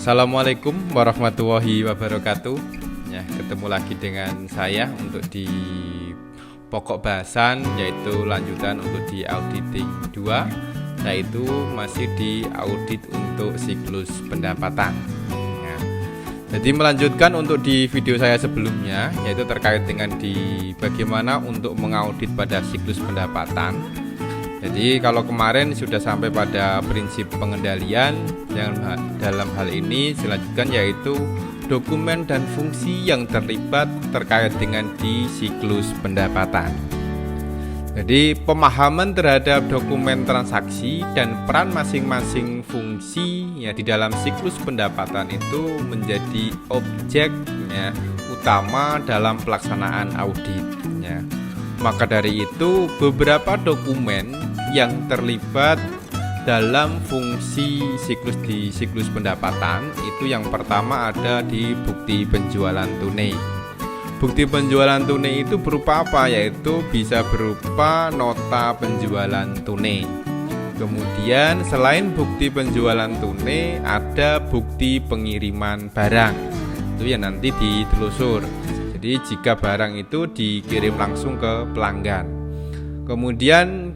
Assalamualaikum warahmatullahi wabarakatuh. Ya, ketemu lagi dengan saya untuk di pokok bahasan, yaitu lanjutan untuk di auditing 2, yaitu masih di audit untuk siklus pendapatan. Ya, jadi melanjutkan untuk di video saya sebelumnya, yaitu terkait dengan di bagaimana untuk mengaudit pada siklus pendapatan. Jadi kalau kemarin sudah sampai pada prinsip pengendalian, yang dalam hal ini dilanjutkan yaitu dokumen dan fungsi yang terlibat terkait dengan di siklus pendapatan. Jadi pemahaman terhadap dokumen transaksi dan peran masing-masing fungsi ya di dalam siklus pendapatan itu menjadi objek ya, utama dalam pelaksanaan audit ya. Maka dari itu beberapa dokumen yang terlibat dalam fungsi siklus di siklus pendapatan itu yang pertama ada di bukti penjualan tunai. Bukti penjualan tunai itu berupa apa? Yaitu bisa berupa nota penjualan tunai. Kemudian selain bukti penjualan tunai ada bukti pengiriman barang. Itu yang nanti ditelusur. Jadi jika barang itu dikirim langsung ke pelanggan. Kemudian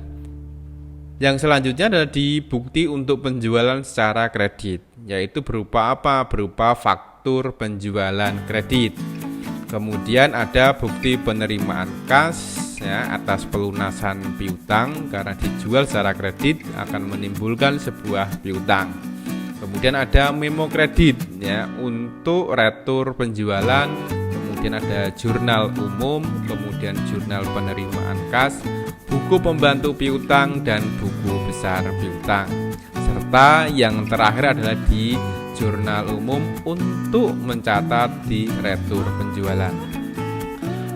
yang selanjutnya adalah di bukti untuk penjualan secara kredit, yaitu berupa apa? Berupa faktur penjualan kredit. Kemudian ada bukti penerimaan kas ya, atas pelunasan piutang karena dijual secara kredit akan menimbulkan sebuah piutang. Kemudian ada memo kredit ya, untuk retur penjualan. Kemudian ada jurnal umum, kemudian jurnal penerimaan kas, buku pembantu piutang dan buku besar piutang. Serta yang terakhir adalah di jurnal umum untuk mencatat di retur penjualan.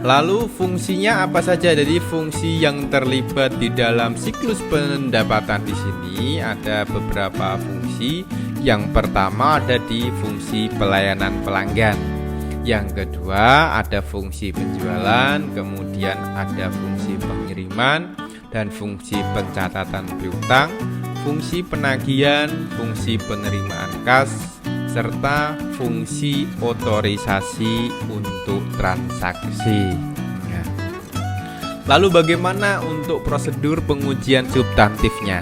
Lalu fungsinya apa saja? Jadi fungsi yang terlibat di dalam siklus pendapatan di sini ada beberapa fungsi. Yang pertama ada di fungsi pelayanan pelanggan. Yang kedua ada fungsi penjualan, kemudian ada fungsi pengiriman dan fungsi pencatatan piutang, fungsi penagihan, fungsi penerimaan kas, serta fungsi otorisasi untuk transaksi. Ya. Lalu bagaimana untuk prosedur pengujian substantifnya?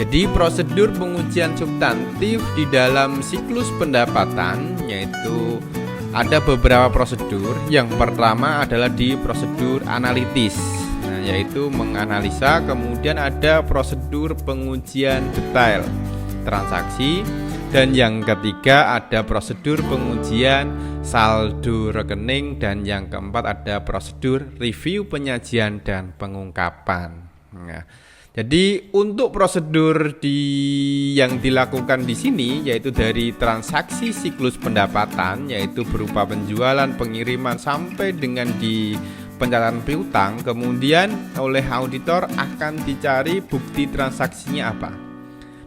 Jadi prosedur pengujian substantif di dalam siklus pendapatan yaitu ada beberapa prosedur. Yang pertama adalah di prosedur analitis, yaitu menganalisa. Kemudian ada prosedur pengujian detail transaksi. Dan yang ketiga ada prosedur pengujian saldo rekening. Dan yang keempat ada prosedur review penyajian dan pengungkapan. Jadi untuk prosedur yang dilakukan di sini yaitu dari transaksi siklus pendapatan yaitu berupa penjualan, pengiriman sampai dengan di pencatatan piutang, kemudian oleh auditor akan dicari bukti transaksinya apa.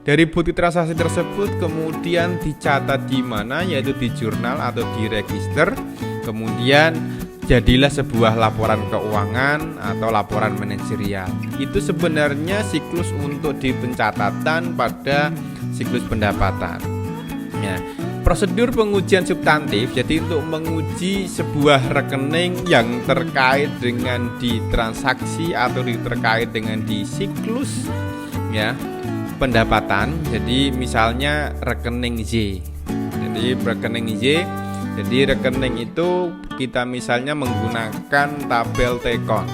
Dari bukti transaksi tersebut kemudian dicatat di mana, yaitu di jurnal atau di register. Kemudian jadilah sebuah laporan keuangan atau laporan manajerial. Itu sebenarnya siklus untuk di pencatatan pada siklus pendapatan. Ya, prosedur pengujian substantif jadi untuk menguji sebuah rekening yang terkait dengan di transaksi atau terkait dengan di siklus ya pendapatan. Jadi misalnya rekening Y. Jadi rekening Y. Jadi rekening itu kita misalnya menggunakan tabel T-Count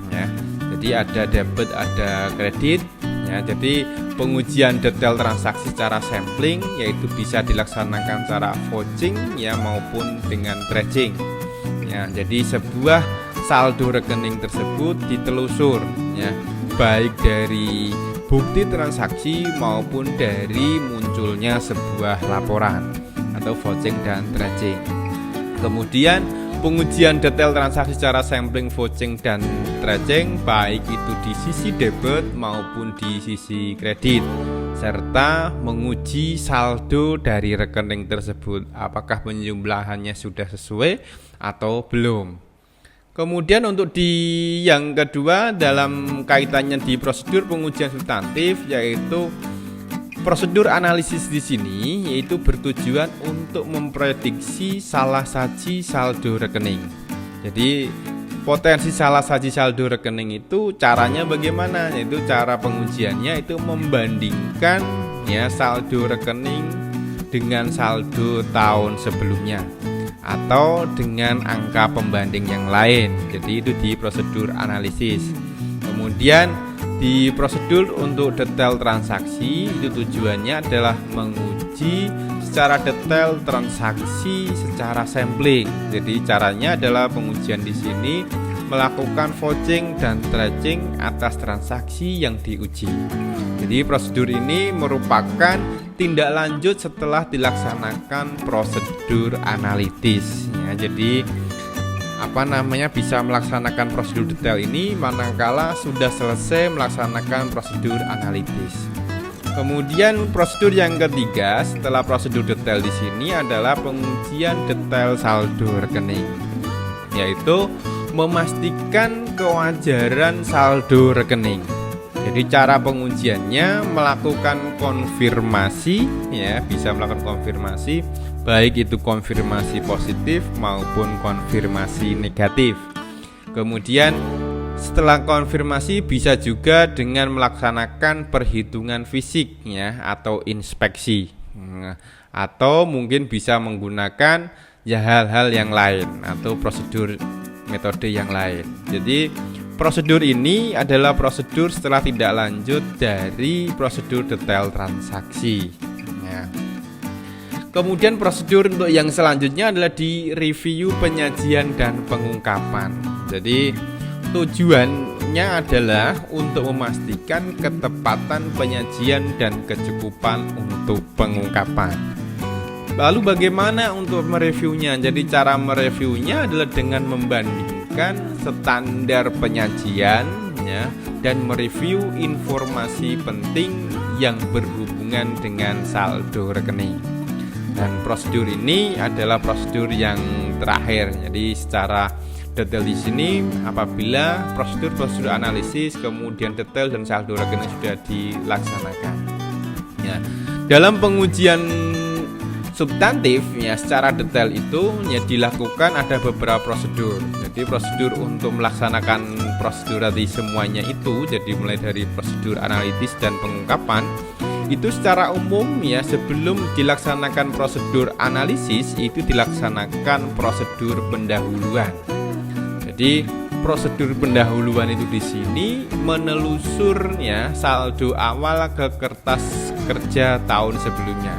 ya. Jadi ada debit, ada kredit ya. Jadi pengujian detail transaksi secara sampling yaitu bisa dilaksanakan secara vouching ya maupun dengan tracing ya. Jadi sebuah saldo rekening tersebut ditelusur ya, baik dari bukti transaksi maupun dari munculnya sebuah laporan atau vouching dan tracing. Kemudian pengujian detail transaksi secara sampling, vouching dan tracing baik itu di sisi debit maupun di sisi kredit, serta menguji saldo dari rekening tersebut apakah penjumlahannya sudah sesuai atau belum. Kemudian untuk di yang kedua dalam kaitannya di prosedur pengujian substantif yaitu Prosedur analisis di sini yaitu bertujuan untuk memprediksi salah saji saldo rekening. Jadi potensi salah saji saldo rekening itu caranya bagaimana? Yaitu cara pengujiannya itu membandingkan ya saldo rekening dengan saldo tahun sebelumnya atau dengan angka pembanding yang lain. Jadi itu di prosedur analisis. Kemudian di prosedur untuk detail transaksi itu tujuannya adalah menguji secara detail transaksi secara sampling. Jadi caranya adalah pengujian di sini melakukan vouching dan tracing atas transaksi yang diuji. Jadi prosedur ini merupakan tindak lanjut setelah dilaksanakan prosedur analitis. Ya, jadi bisa melaksanakan prosedur detail ini manakala sudah selesai melaksanakan prosedur analitis. Kemudian prosedur yang ketiga setelah prosedur detail di sini adalah pengujian detail saldo rekening, yaitu memastikan kewajaran saldo rekening. Jadi cara pengujiannya melakukan konfirmasi, ya bisa melakukan konfirmasi, baik itu konfirmasi positif maupun konfirmasi negatif. Kemudian setelah konfirmasi bisa juga dengan melaksanakan perhitungan fisik ya atau inspeksi, atau mungkin bisa menggunakan ya hal-hal yang lain atau prosedur metode yang lain. Jadi prosedur ini adalah prosedur setelah tindak lanjut dari prosedur detail transaksi ya. Kemudian prosedur untuk yang selanjutnya adalah di review penyajian dan pengungkapan. Jadi tujuannya adalah untuk memastikan ketepatan penyajian dan kecukupan untuk pengungkapan. Lalu bagaimana untuk mereviewnya? Jadi cara mereviewnya adalah dengan membandingkan standar penyajian ya, dan mereview informasi penting yang berhubungan dengan saldo rekening. Dan prosedur ini adalah prosedur yang terakhir. Jadi secara detail di sini apabila prosedur analisis kemudian detail dan saldo rekening sudah dilaksanakan. Ya, dalam pengujian substantif ya secara detail itu ya dilakukan ada beberapa prosedur. Jadi prosedur untuk melaksanakan prosedur tadi semuanya itu, jadi mulai dari prosedur analitis dan pengungkapan itu secara umum ya sebelum dilaksanakan prosedur analisis itu dilaksanakan prosedur pendahuluan. Jadi prosedur pendahuluan itu di sini menelusur ya saldo awal ke kertas kerja tahun sebelumnya.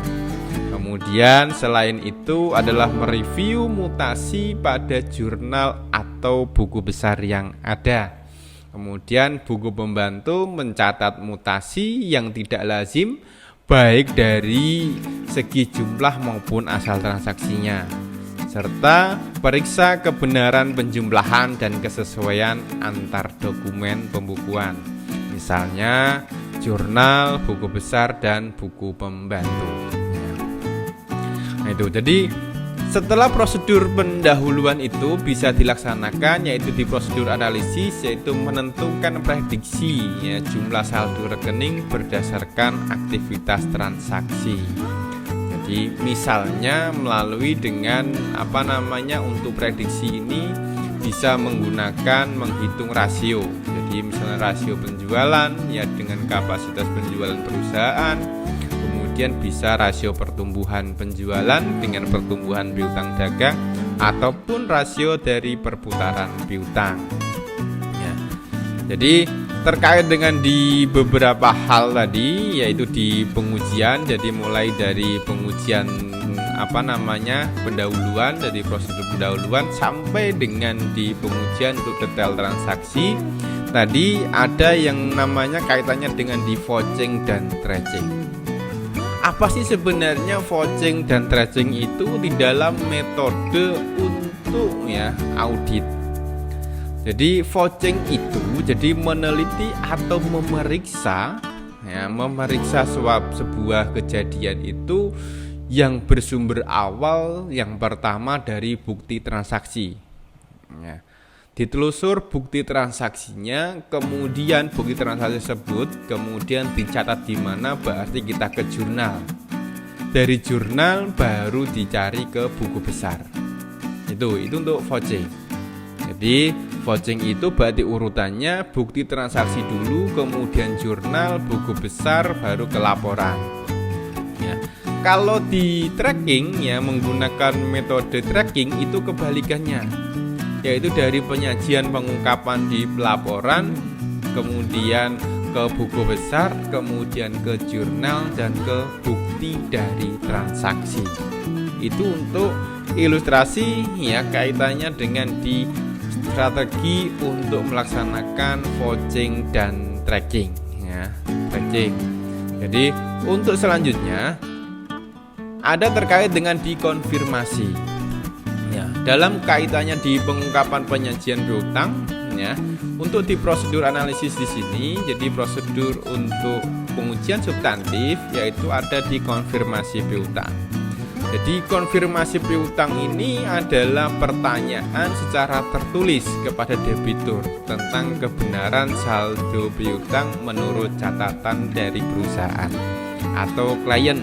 Kemudian selain itu adalah mereview mutasi pada jurnal atau buku besar yang ada. Kemudian buku pembantu mencatat mutasi yang tidak lazim baik dari segi jumlah maupun asal transaksinya, serta periksa kebenaran penjumlahan dan kesesuaian antar dokumen pembukuan, misalnya jurnal, buku besar, dan buku pembantu. Nah itu, jadi setelah prosedur pendahuluan itu bisa dilaksanakan yaitu di prosedur analisis, yaitu menentukan prediksi ya, jumlah saldo rekening berdasarkan aktivitas transaksi. Jadi misalnya melalui dengan untuk prediksi ini bisa menggunakan menghitung rasio. Jadi misalnya rasio penjualan ya dengan kapasitas penjualan perusahaan. Kemudian bisa rasio pertumbuhan penjualan dengan pertumbuhan piutang dagang ataupun rasio dari perputaran piutang. Ya. Jadi terkait dengan di beberapa hal tadi yaitu di pengujian, jadi mulai dari pengujian pendahuluan, dari prosedur pendahuluan sampai dengan di pengujian untuk detail transaksi. Tadi ada yang namanya kaitannya dengan di vouching dan tracing. Apa sih sebenarnya vouching dan tracing itu di dalam metode untuk audit? Jadi vouching itu jadi meneliti atau memeriksa sebuah kejadian itu yang bersumber awal yang pertama dari bukti transaksi. Ya. ditelusur bukti transaksinya, kemudian bukti transaksi tersebut kemudian dicatat di mana, berarti kita ke jurnal. Dari jurnal baru dicari ke buku besar. Itu untuk vouching. Jadi vouching itu berarti urutannya bukti transaksi dulu, kemudian jurnal, buku besar, baru ke laporan. Ya. Kalau di tracking ya, menggunakan metode tracking itu kebalikannya, yaitu dari penyajian pengungkapan di pelaporan, kemudian ke buku besar, kemudian ke jurnal, dan ke bukti dari transaksi. Itu untuk ilustrasi ya, kaitannya dengan di strategi untuk melaksanakan vouching dan tracking ya, tracking. Jadi untuk selanjutnya ada terkait dengan dikonfirmasi. Ya, dalam kaitannya di pengungkapan penyajian piutang ya, untuk di prosedur analisis di sini, jadi prosedur untuk pengujian substantif yaitu ada di konfirmasi piutang. Jadi konfirmasi piutang ini adalah pertanyaan secara tertulis kepada debitur tentang kebenaran saldo piutang menurut catatan dari perusahaan atau klien.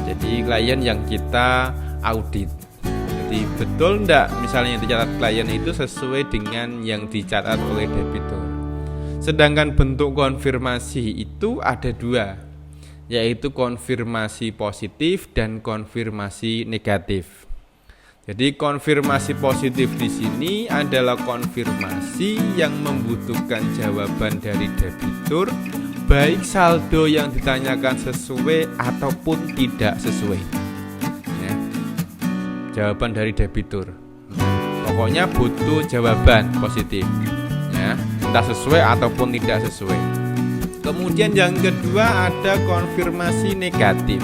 Jadi klien yang kita audit. Jadi betul enggak misalnya yang dicatat klien itu sesuai dengan yang dicatat oleh debitur. Sedangkan bentuk konfirmasi itu ada dua, yaitu konfirmasi positif dan konfirmasi negatif. Jadi konfirmasi positif di sini adalah konfirmasi yang membutuhkan jawaban dari debitur, baik saldo yang ditanyakan sesuai ataupun tidak sesuai. Jawaban dari debitur. Pokoknya butuh jawaban positif. Ya, entah sesuai ataupun tidak sesuai. Kemudian yang kedua ada konfirmasi negatif.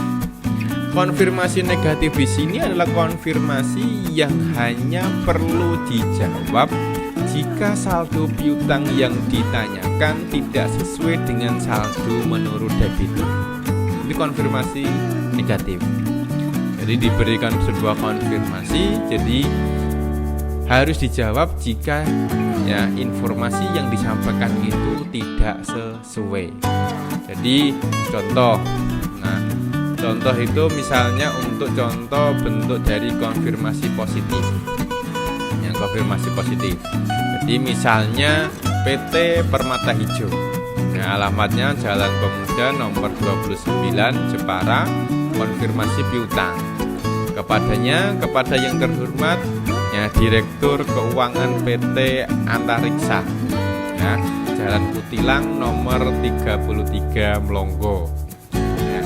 Konfirmasi negatif di sini adalah konfirmasi yang hanya perlu dijawab jika saldo piutang yang ditanyakan tidak sesuai dengan saldo menurut debitur. Ini konfirmasi negatif. Jadi diberikan sebuah konfirmasi, jadi harus dijawab jika ya informasi yang disampaikan itu tidak sesuai. Jadi contoh itu misalnya untuk contoh bentuk dari konfirmasi positif. Yang konfirmasi positif. Jadi misalnya PT Permata Hijau. Nah, alamatnya Jalan Pemuda nomor 29 Jepara, konfirmasi piutang. Kepada yang terhormat ya Direktur Keuangan PT Antariksa ya, Jalan Kutilang nomor 33 Melongo ya.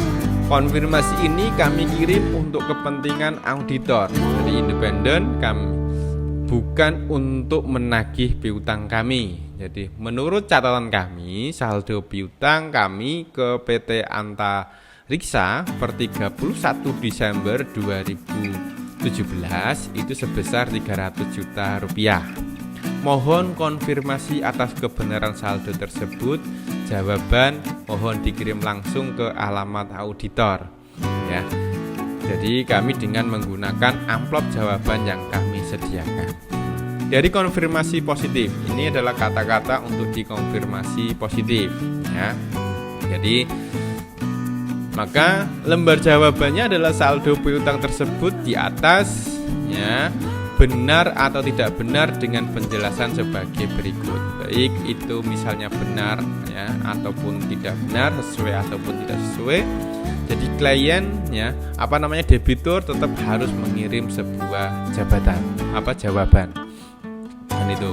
Konfirmasi ini kami kirim untuk kepentingan auditor, jadi independen, kami bukan untuk menagih piutang kami. Jadi menurut catatan kami, saldo piutang kami ke PT Antariksa per 31 Desember 2017 itu sebesar 300 juta rupiah. Mohon konfirmasi atas kebenaran saldo tersebut. Jawaban mohon dikirim langsung ke alamat auditor ya. Jadi kami dengan menggunakan amplop jawaban yang kami sediakan. Dari konfirmasi positif, ini adalah kata-kata untuk dikonfirmasi positif ya. Jadi maka lembar jawabannya adalah saldo piutang tersebut di atas ya, benar atau tidak benar dengan penjelasan sebagai berikut. Baik itu misalnya benar ya ataupun tidak benar, sesuai ataupun tidak sesuai. Jadi klien ya, debitur tetap harus mengirim sebuah jawaban. Dan itu.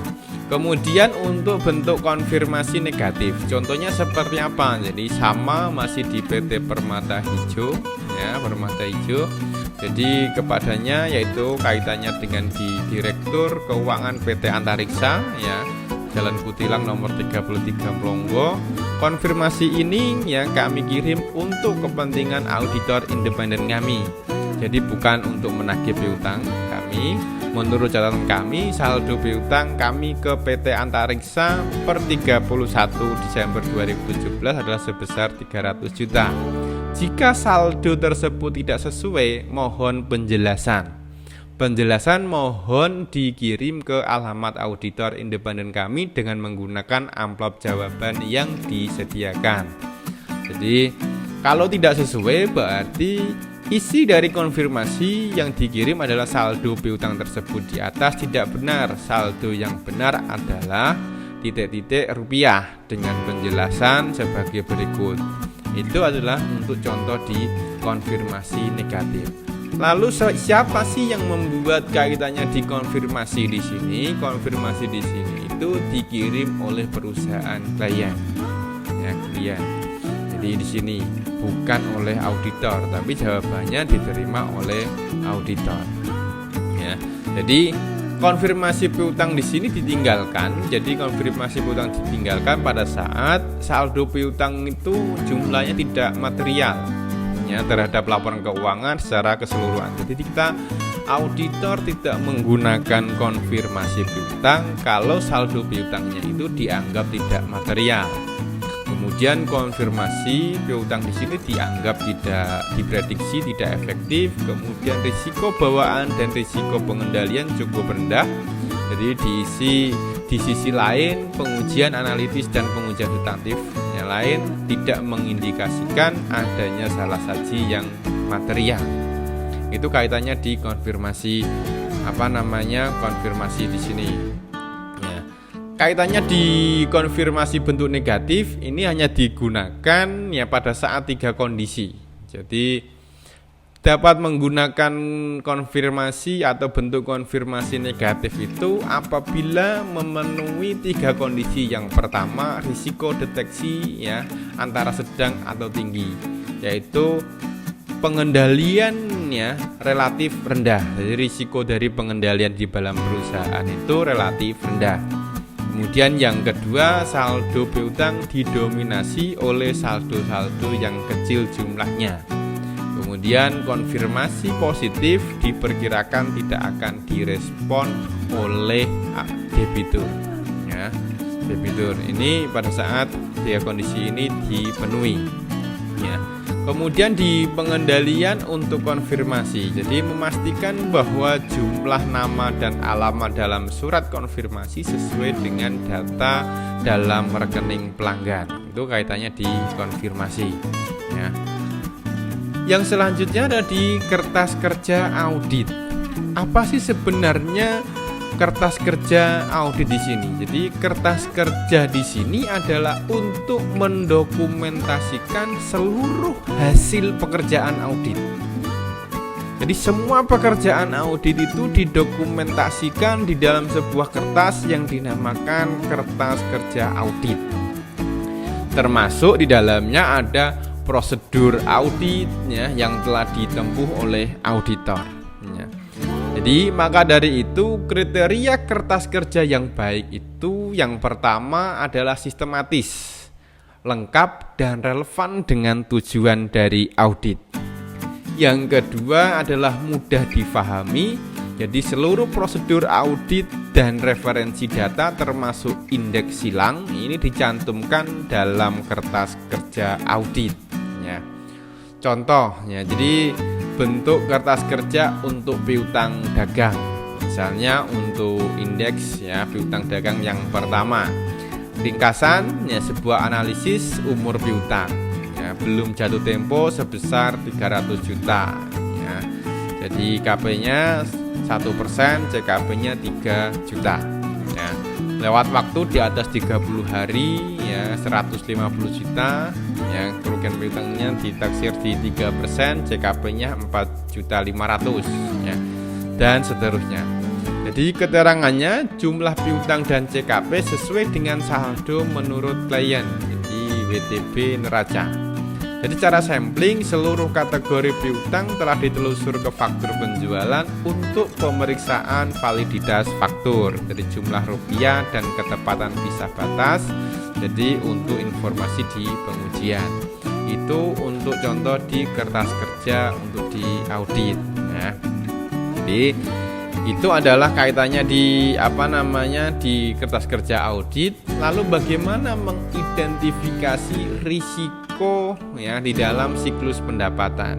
Kemudian untuk bentuk konfirmasi negatif, contohnya seperti apa? Jadi sama masih di PT Permata Hijau ya, Permata Hijau. Jadi kepadanya yaitu kaitannya dengan di Direktur Keuangan PT Antariksa ya, Jalan Kutilang nomor 33 Melongo. Konfirmasi ini ya kami kirim untuk kepentingan auditor independen kami. Jadi bukan untuk menagih piutang kami. Menurut catatan kami, saldo piutang kami ke PT Antariksa per 31 Desember 2017 adalah sebesar 300 juta. Jika saldo tersebut tidak sesuai, mohon penjelasan. Penjelasan mohon dikirim ke alamat auditor independen kami dengan menggunakan amplop jawaban yang disediakan. Jadi kalau tidak sesuai berarti isi dari konfirmasi yang dikirim adalah saldo piutang tersebut di atas tidak benar. Saldo yang benar adalah titik-titik rupiah dengan penjelasan sebagai berikut. Itu adalah untuk contoh di konfirmasi negatif. Lalu siapa sih yang membuat kaitannya di konfirmasi di sini? Konfirmasi di sini itu dikirim oleh perusahaan klien, ya klien. Jadi di sini bukan oleh auditor, tapi jawabannya diterima oleh auditor. Ya, jadi konfirmasi piutang di sini ditinggalkan. Jadi konfirmasi piutang ditinggalkan pada saat saldo piutang itu jumlahnya tidak material terhadap laporan keuangan secara keseluruhan. Jadi kita auditor tidak menggunakan konfirmasi piutang kalau saldo piutangnya itu dianggap tidak material. Kemudian konfirmasi piutang di sini dianggap tidak diprediksi tidak efektif. Kemudian risiko bawaan dan risiko pengendalian cukup rendah. Jadi di sisi lain pengujian analitis dan pengujian substantif lain tidak mengindikasikan adanya salah saji yang material. Itu kaitannya di konfirmasi konfirmasi di sini. Ya. Kaitannya di konfirmasi bentuk negatif ini hanya digunakan ya pada saat 3 kondisi. Jadi dapat menggunakan konfirmasi atau bentuk konfirmasi negatif itu apabila memenuhi 3 kondisi. Yang pertama, risiko deteksi ya antara sedang atau tinggi, yaitu pengendaliannya relatif rendah. Jadi risiko dari pengendalian di dalam perusahaan itu relatif rendah. Kemudian yang kedua, saldo piutang didominasi oleh saldo-saldo yang kecil jumlahnya. Kemudian konfirmasi positif diperkirakan tidak akan direspon oleh debitur. Ya, debitur ini pada saat kondisi ini dipenuhi. Ya. Kemudian di pengendalian untuk konfirmasi, jadi memastikan bahwa jumlah nama dan alamat dalam surat konfirmasi sesuai dengan data dalam rekening pelanggan. Itu kaitannya di konfirmasi. Ya. Yang selanjutnya ada di kertas kerja audit. Apa sih sebenarnya kertas kerja audit di sini? Jadi kertas kerja di sini adalah untuk mendokumentasikan seluruh hasil pekerjaan audit. Jadi semua pekerjaan audit itu didokumentasikan di dalam sebuah kertas yang dinamakan kertas kerja audit. Termasuk di dalamnya ada prosedur auditnya yang telah ditempuh oleh auditor. Ya. Jadi maka dari itu kriteria kertas kerja yang baik itu yang pertama adalah sistematis, lengkap dan relevan dengan tujuan dari audit. Yang kedua adalah mudah difahami. Jadi seluruh prosedur audit dan referensi data termasuk indeks silang ini dicantumkan dalam kertas kerja audit. Ya. Contohnya, jadi bentuk kertas kerja untuk piutang dagang. Misalnya untuk indeks ya piutang dagang yang pertama. Ringkasan ya sebuah analisis umur piutang. Ya, belum jatuh tempo sebesar 300 juta. Ya. Jadi KP-nya 1%, CKP-nya 3 juta. Ya. Lewat waktu di atas 30 hari ya 150 juta. Ya, kerugian piutangnya ditaksir di 3%, CKP-nya 4.500.000 ya. Dan seterusnya. Jadi keterangannya jumlah piutang dan CKP sesuai dengan saldo menurut klien. Jadi WTB neraca. Jadi cara sampling seluruh kategori piutang telah ditelusur ke faktur penjualan untuk pemeriksaan validitas faktur. Jadi jumlah rupiah dan ketepatan pisah batas. Jadi untuk informasi di pengujian. Itu untuk contoh di kertas kerja untuk di audit ya. Jadi itu adalah kaitannya di di kertas kerja audit. Lalu bagaimana mengidentifikasi risiko ya di dalam siklus pendapatan.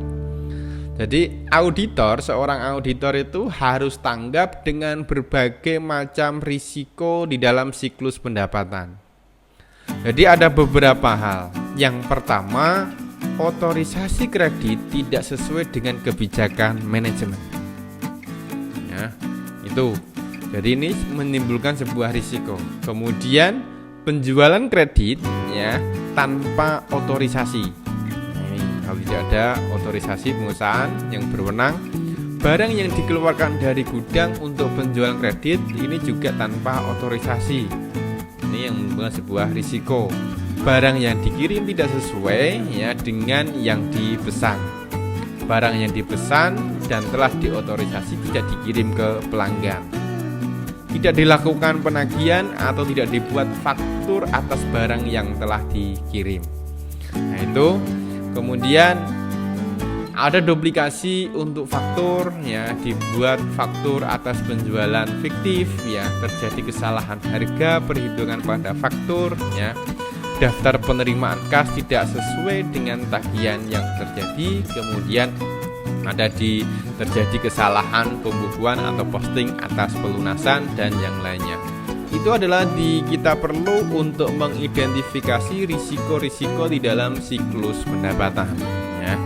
Jadi seorang auditor itu harus tanggap dengan berbagai macam risiko di dalam siklus pendapatan. Jadi ada beberapa hal. Yang pertama, otorisasi kredit tidak sesuai dengan kebijakan manajemen. Ya, itu. Jadi ini menimbulkan sebuah risiko. Kemudian penjualan kredit ya tanpa otorisasi. Kalau tidak ada otorisasi pengusahaan yang berwenang, barang yang dikeluarkan dari gudang untuk penjualan kredit ini juga tanpa otorisasi. Ini yang menimbulkan sebuah risiko. Barang yang dikirim tidak sesuai ya dengan yang dipesan. Barang yang dipesan dan telah diotorisasi tidak dikirim ke pelanggan. Tidak dilakukan penagihan atau tidak dibuat faktur atas barang yang telah dikirim. Nah itu. Kemudian ada duplikasi untuk faktur ya, dibuat faktur atas penjualan fiktif ya, terjadi kesalahan harga perhitungan pada faktur ya. Daftar penerimaan kas tidak sesuai dengan tagihan yang terjadi, kemudian terjadi kesalahan pembukuan atau posting atas pelunasan dan yang lainnya. Itu adalah kita perlu untuk mengidentifikasi risiko-risiko di dalam siklus pendapatan ya.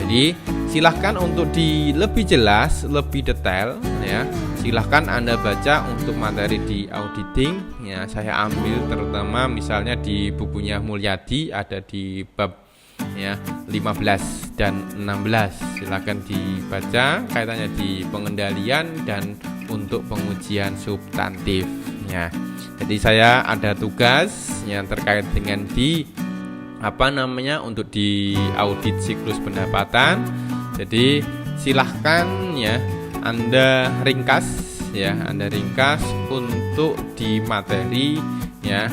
Jadi silahkan untuk lebih jelas, lebih detail ya, silahkan Anda baca untuk materi di auditing ya. Saya ambil terutama misalnya di bukunya Mulyadi, ada di bab ya 15 dan 16. Silahkan dibaca kaitannya di pengendalian dan untuk pengujian substantif ya. Jadi saya ada tugas yang terkait dengan untuk di audit siklus pendapatan. Jadi silahkan ya Anda ringkas untuk di materi ya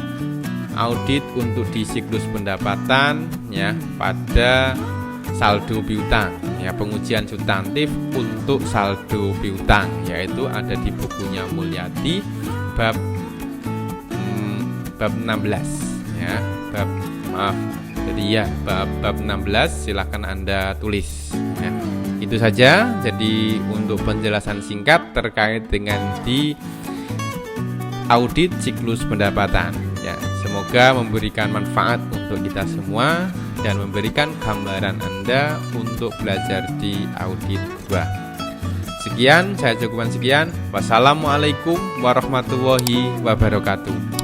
audit untuk di siklus pendapatan ya pada saldo piutang ya, pengujian substantif untuk saldo piutang, yaitu ada di bukunya Mulyadi bab 16 ya, bab 16 silahkan Anda tulis ya. Itu saja. Jadi untuk penjelasan singkat terkait dengan di audit siklus pendapatan ya, semoga memberikan manfaat untuk kita semua dan memberikan gambaran Anda untuk belajar di audit 2. Sekian, saya cukupkan sekian. Wassalamualaikum warahmatullahi wabarakatuh.